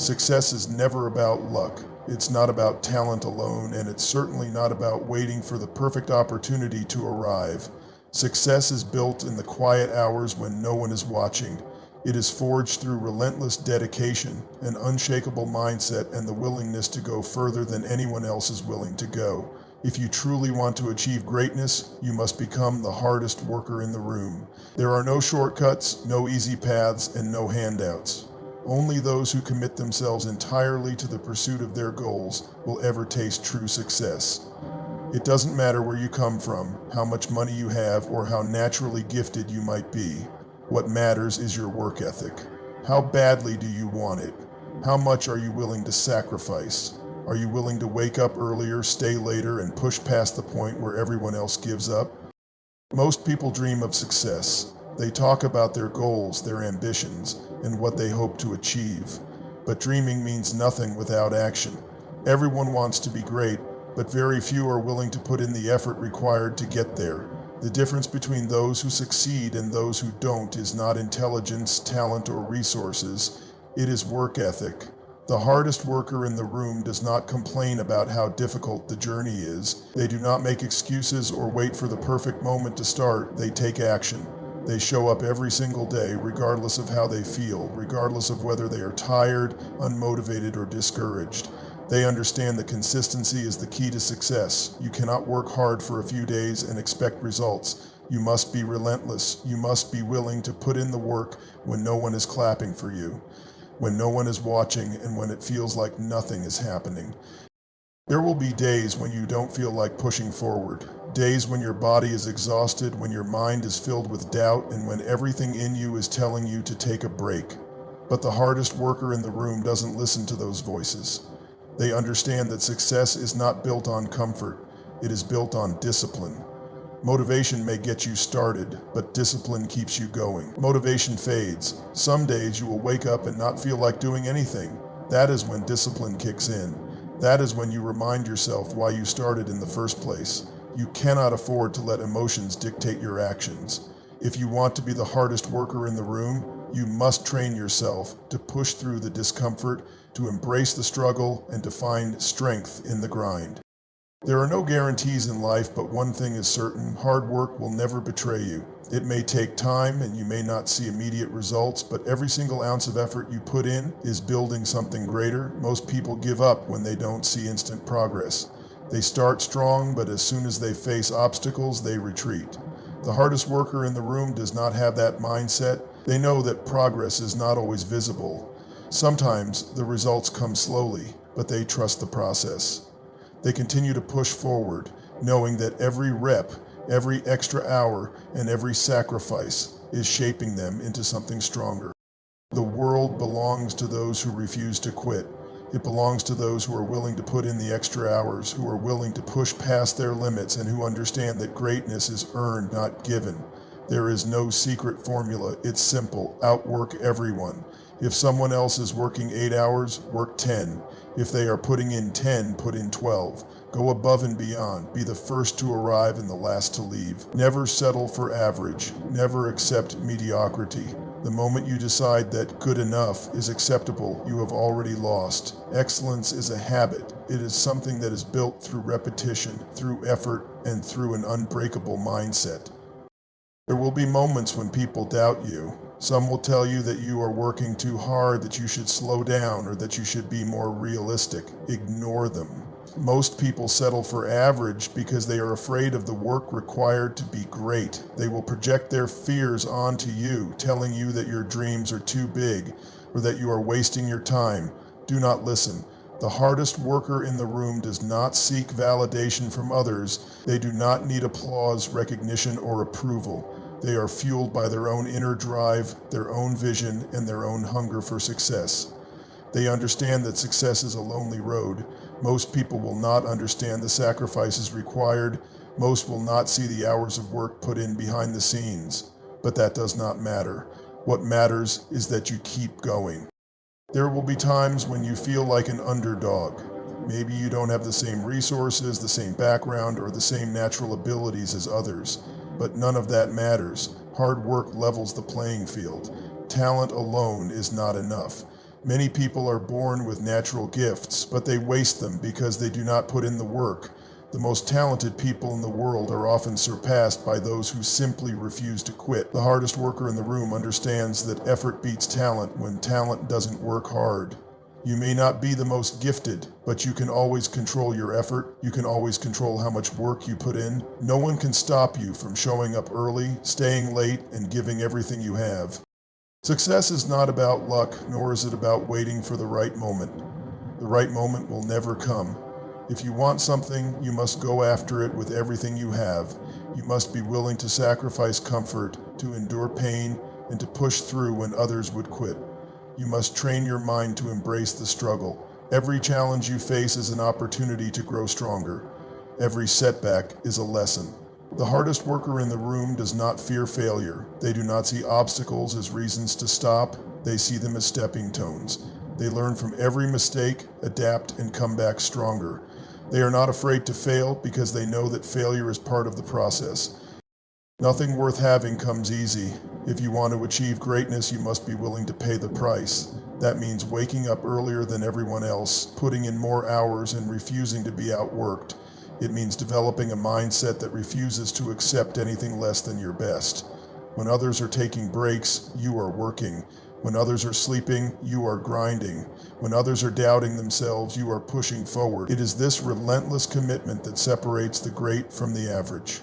Success is never about luck. It's not about talent alone, and it's certainly not about waiting for the perfect opportunity to arrive. Success is built in the quiet hours when no one is watching. It is forged through relentless dedication, an unshakable mindset, and the willingness to go further than anyone else is willing to go. If you truly want to achieve greatness, you must become the hardest worker in the room. There are no shortcuts, no easy paths, and no handouts. Only those who commit themselves entirely to the pursuit of their goals will ever taste true success. It doesn't matter where you come from, how much money you have, or how naturally gifted you might be. What matters is your work ethic. How badly do you want it? How much are you willing to sacrifice? Are you willing to wake up earlier, stay later, and push past the point where everyone else gives up? Most people dream of success. They talk about their goals, their ambitions, and what they hope to achieve. But dreaming means nothing without action. Everyone wants to be great, but very few are willing to put in the effort required to get there. The difference between those who succeed and those who don't is not intelligence, talent, or resources. It is work ethic. The hardest worker in the room does not complain about how difficult the journey is. They do not make excuses or wait for the perfect moment to start. They take action. They show up every single day, regardless of how they feel, regardless of whether they are tired, unmotivated, or discouraged. They understand that consistency is the key to success. You cannot work hard for a few days and expect results. You must be relentless. You must be willing to put in the work when no one is clapping for you, when no one is watching, and when it feels like nothing is happening. There will be days when you don't feel like pushing forward. Days when your body is exhausted, when your mind is filled with doubt, and when everything in you is telling you to take a break. But the hardest worker in the room doesn't listen to those voices. They understand that success is not built on comfort. It is built on discipline. Motivation may get you started, but discipline keeps you going. Motivation fades. Some days you will wake up and not feel like doing anything. That is when discipline kicks in. That is when you remind yourself why you started in the first place. You cannot afford to let emotions dictate your actions. If you want to be the hardest worker in the room, you must train yourself to push through the discomfort, to embrace the struggle, and to find strength in the grind. There are no guarantees in life, but one thing is certain: hard work will never betray you. It may take time and you may not see immediate results, but every single ounce of effort you put in is building something greater. Most people give up when they don't see instant progress. They start strong, but as soon as they face obstacles, they retreat. The hardest worker in the room does not have that mindset. They know that progress is not always visible. Sometimes the results come slowly, but they trust the process. They continue to push forward, knowing that every rep, every extra hour, and every sacrifice is shaping them into something stronger. The world belongs to those who refuse to quit. It belongs to those who are willing to put in the extra hours, who are willing to push past their limits, and who understand that greatness is earned, not given. There is no secret formula. It's simple. Outwork everyone. If someone else is working 8 hours, work 10. If they are putting in 10, put in 12. Go above and beyond. Be the first to arrive and the last to leave. Never settle for average. Never accept mediocrity. The moment you decide that good enough is acceptable, you have already lost. Excellence is a habit. It is something that is built through repetition, through effort, and through an unbreakable mindset. There will be moments when people doubt you. Some will tell you that you are working too hard, that you should slow down, or that you should be more realistic. Ignore them. Most people settle for average because they are afraid of the work required to be great. They will project their fears onto you, telling you that your dreams are too big or that you are wasting your time. Do not listen. The hardest worker in the room does not seek validation from others. They do not need applause, recognition, or approval. They are fueled by their own inner drive, their own vision, and their own hunger for success. They understand that success is a lonely road. Most people will not understand the sacrifices required. Most will not see the hours of work put in behind the scenes. But that does not matter. What matters is that you keep going. There will be times when you feel like an underdog. Maybe you don't have the same resources, the same background, or the same natural abilities as others. But none of that matters. Hard work levels the playing field. Talent alone is not enough. Many people are born with natural gifts, but they waste them because they do not put in the work. The most talented people in the world are often surpassed by those who simply refuse to quit. The hardest worker in the room understands that effort beats talent when talent doesn't work hard. You may not be the most gifted, but you can always control your effort. You can always control how much work you put in. No one can stop you from showing up early, staying late, and giving everything you have. Success is not about luck, nor is it about waiting for the right moment. The right moment will never come. If you want something, you must go after it with everything you have. You must be willing to sacrifice comfort, to endure pain, and to push through when others would quit. You must train your mind to embrace the struggle. Every challenge you face is an opportunity to grow stronger. Every setback is a lesson. The hardest worker in the room does not fear failure. They do not see obstacles as reasons to stop. They see them as stepping stones. They learn from every mistake, adapt, and come back stronger. They are not afraid to fail because they know that failure is part of the process. Nothing worth having comes easy. If you want to achieve greatness, you must be willing to pay the price. That means waking up earlier than everyone else, putting in more hours, and refusing to be outworked. It means developing a mindset that refuses to accept anything less than your best. When others are taking breaks, you are working. When others are sleeping, you are grinding. When others are doubting themselves, you are pushing forward. It is this relentless commitment that separates the great from the average.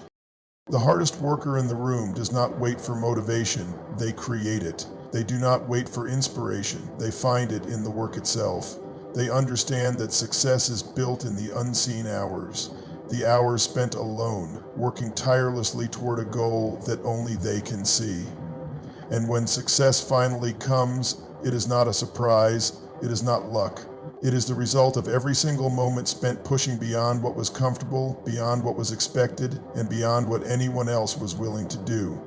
The hardest worker in the room does not wait for motivation, they create it. They do not wait for inspiration, they find it in the work itself. They understand that success is built in the unseen hours, the hours spent alone, working tirelessly toward a goal that only they can see. And when success finally comes, it is not a surprise, it is not luck. It is the result of every single moment spent pushing beyond what was comfortable, beyond what was expected, and beyond what anyone else was willing to do.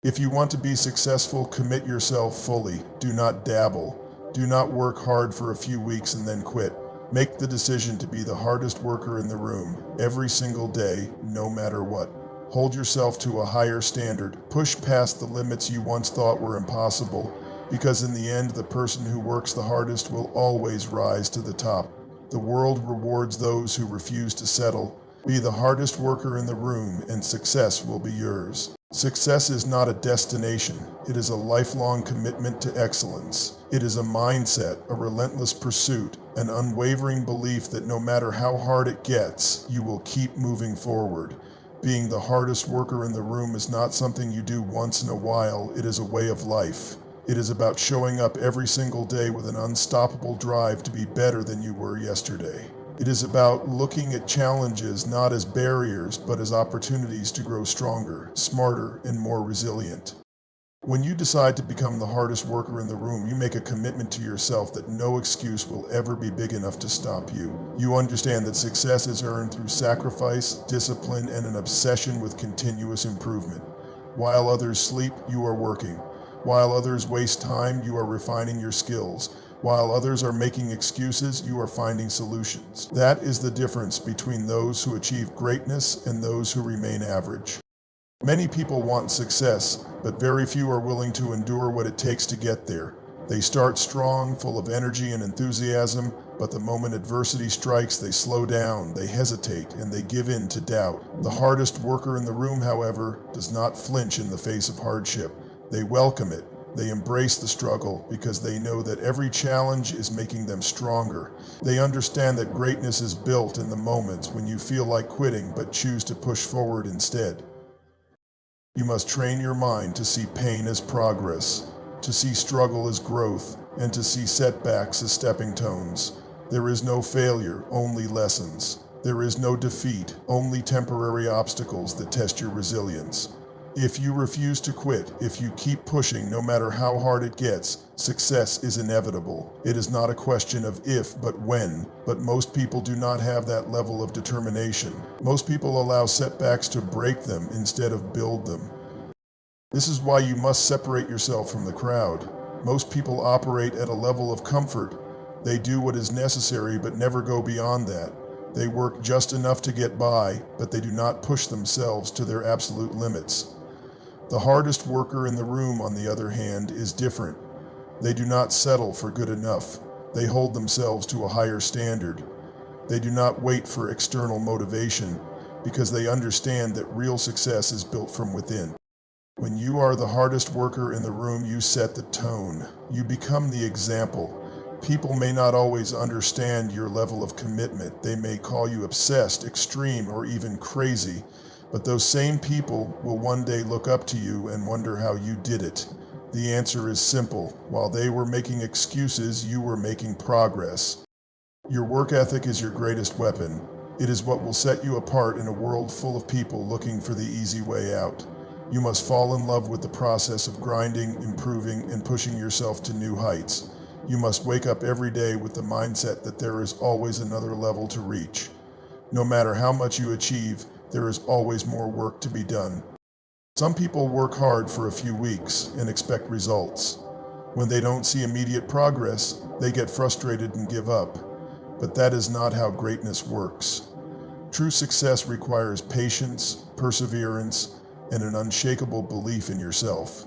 If you want to be successful, commit yourself fully. Do not dabble. Do not work hard for a few weeks and then quit. Make the decision to be the hardest worker in the room, every single day, no matter what. Hold yourself to a higher standard. Push past the limits you once thought were impossible, because in the end, the person who works the hardest will always rise to the top. The world rewards those who refuse to settle. Be the hardest worker in the room, and success will be yours. Success is not a destination. It is a lifelong commitment to excellence. It is a mindset, a relentless pursuit, an unwavering belief that no matter how hard it gets, you will keep moving forward. Being the hardest worker in the room is not something you do once in a while. It is a way of life. It is about showing up every single day with an unstoppable drive to be better than you were yesterday. It is about looking at challenges not as barriers, but as opportunities to grow stronger, smarter, and more resilient. When you decide to become the hardest worker in the room, you make a commitment to yourself that no excuse will ever be big enough to stop you. You understand that success is earned through sacrifice, discipline, and an obsession with continuous improvement. While others sleep, you are working. While others waste time, you are refining your skills. While others are making excuses, you are finding solutions. That is the difference between those who achieve greatness and those who remain average. Many people want success, but very few are willing to endure what it takes to get there. They start strong, full of energy and enthusiasm, but the moment adversity strikes, they slow down, they hesitate, and they give in to doubt. The hardest worker in the room, however, does not flinch in the face of hardship. They welcome it. They embrace the struggle because they know that every challenge is making them stronger. They understand that greatness is built in the moments when you feel like quitting but choose to push forward instead. You must train your mind to see pain as progress, to see struggle as growth, and to see setbacks as stepping stones. There is no failure, only lessons. There is no defeat, only temporary obstacles that test your resilience. If you refuse to quit, if you keep pushing no matter how hard it gets, success is inevitable. It is not a question of if, but when. But most people do not have that level of determination. Most people allow setbacks to break them instead of build them. This is why you must separate yourself from the crowd. Most people operate at a level of comfort. They do what is necessary but never go beyond that. They work just enough to get by, but they do not push themselves to their absolute limits. The hardest worker in the room, on the other hand, is different. They do not settle for good enough. They hold themselves to a higher standard. They do not wait for external motivation because they understand that real success is built from within. When you are the hardest worker in the room, you set the tone. You become the example. People may not always understand your level of commitment. They may call you obsessed, extreme, or even crazy. But those same people will one day look up to you and wonder how you did it. The answer is simple. While they were making excuses, you were making progress. Your work ethic is your greatest weapon. It is what will set you apart in a world full of people looking for the easy way out. You must fall in love with the process of grinding, improving, and pushing yourself to new heights. You must wake up every day with the mindset that there is always another level to reach. No matter how much you achieve, there is always more work to be done. Some people work hard for a few weeks and expect results. When they don't see immediate progress, they get frustrated and give up. But that is not how greatness works. True success requires patience, perseverance, and an unshakable belief in yourself.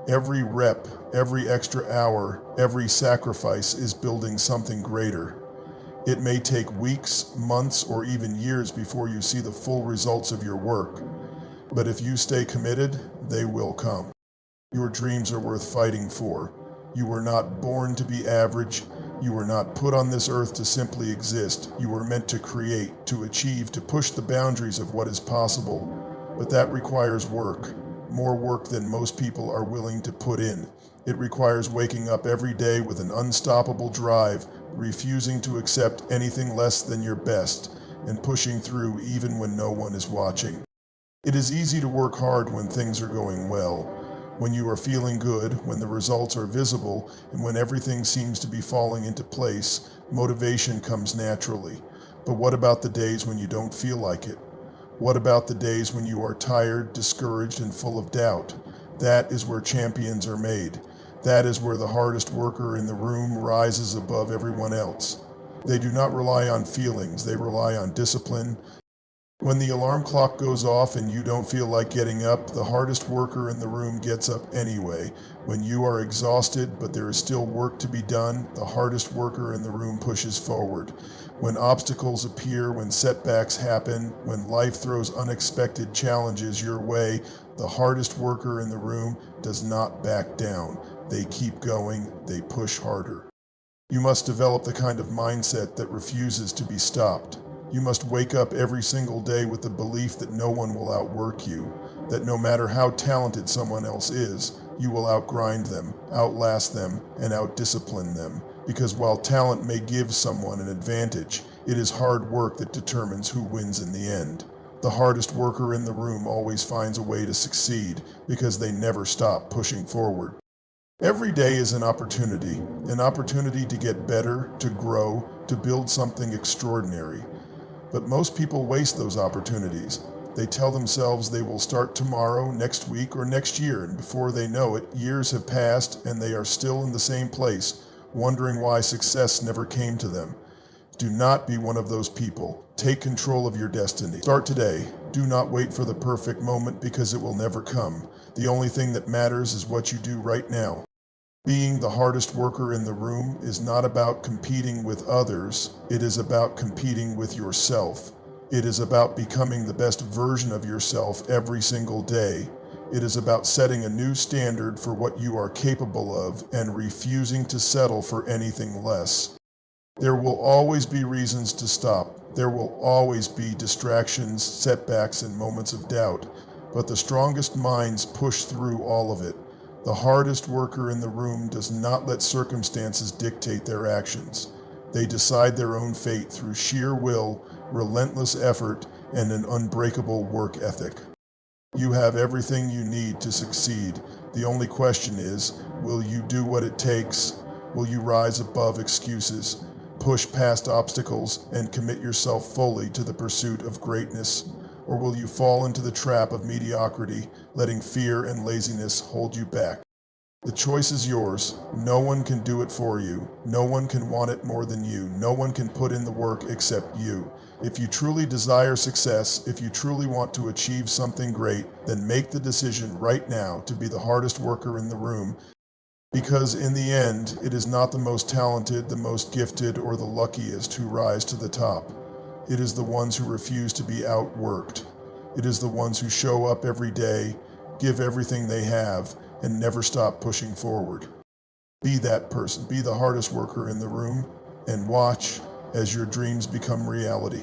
Every rep, every extra hour, every sacrifice is building something greater. It may take weeks, months, or even years before you see the full results of your work. But if you stay committed, they will come. Your dreams are worth fighting for. You were not born to be average. You were not put on this earth to simply exist. You were meant to create, to achieve, to push the boundaries of what is possible. But that requires work. More work than most people are willing to put in. It requires waking up every day with an unstoppable drive, refusing to accept anything less than your best, and pushing through even when no one is watching. It is easy to work hard when things are going well, when you are feeling good, when the results are visible, and when everything seems to be falling into place. Motivation comes naturally. But what about the days when you don't feel like it? What about the days when you are tired, discouraged, and full of doubt? That is where champions are made. That is where the hardest worker in the room rises above everyone else. They do not rely on feelings, they rely on discipline. When the alarm clock goes off and you don't feel like getting up, the hardest worker in the room gets up anyway. When you are exhausted but there is still work to be done, the hardest worker in the room pushes forward. When obstacles appear, when setbacks happen, when life throws unexpected challenges your way, the hardest worker in the room does not back down. They keep going, they push harder. You must develop the kind of mindset that refuses to be stopped. You must wake up every single day with the belief that no one will outwork you, that no matter how talented someone else is, you will outgrind them, outlast them, and outdiscipline them. Because while talent may give someone an advantage, it is hard work that determines who wins in the end. The hardest worker in the room always finds a way to succeed because they never stop pushing forward. Every day is an opportunity to get better, to grow, to build something extraordinary. But most people waste those opportunities. They tell themselves they will start tomorrow, next week, or next year, and before they know it, years have passed and they are still in the same place, wondering why success never came to them. Do not be one of those people. Take control of your destiny. Start today. Do not wait for the perfect moment because it will never come. The only thing that matters is what you do right now. Being the hardest worker in the room is not about competing with others. It is about competing with yourself. It is about becoming the best version of yourself every single day. It is about setting a new standard for what you are capable of and refusing to settle for anything less. There will always be reasons to stop. There will always be distractions, setbacks, and moments of doubt. But the strongest minds push through all of it. The hardest worker in the room does not let circumstances dictate their actions. They decide their own fate through sheer will, relentless effort, and an unbreakable work ethic. You have everything you need to succeed. The only question is, will you do what it takes? Will you rise above excuses, push past obstacles, and commit yourself fully to the pursuit of greatness? Or will you fall into the trap of mediocrity, letting fear and laziness hold you back? The choice is yours. No one can do it for you. No one can want it more than you. No one can put in the work except you. If you truly desire success, if you truly want to achieve something great, then make the decision right now to be the hardest worker in the room. Because in the end, it is not the most talented, the most gifted, or the luckiest who rise to the top. It is the ones who refuse to be outworked. It is the ones who show up every day, give everything they have, and never stop pushing forward. Be that person. Be the hardest worker in the room, and watch as your dreams become reality.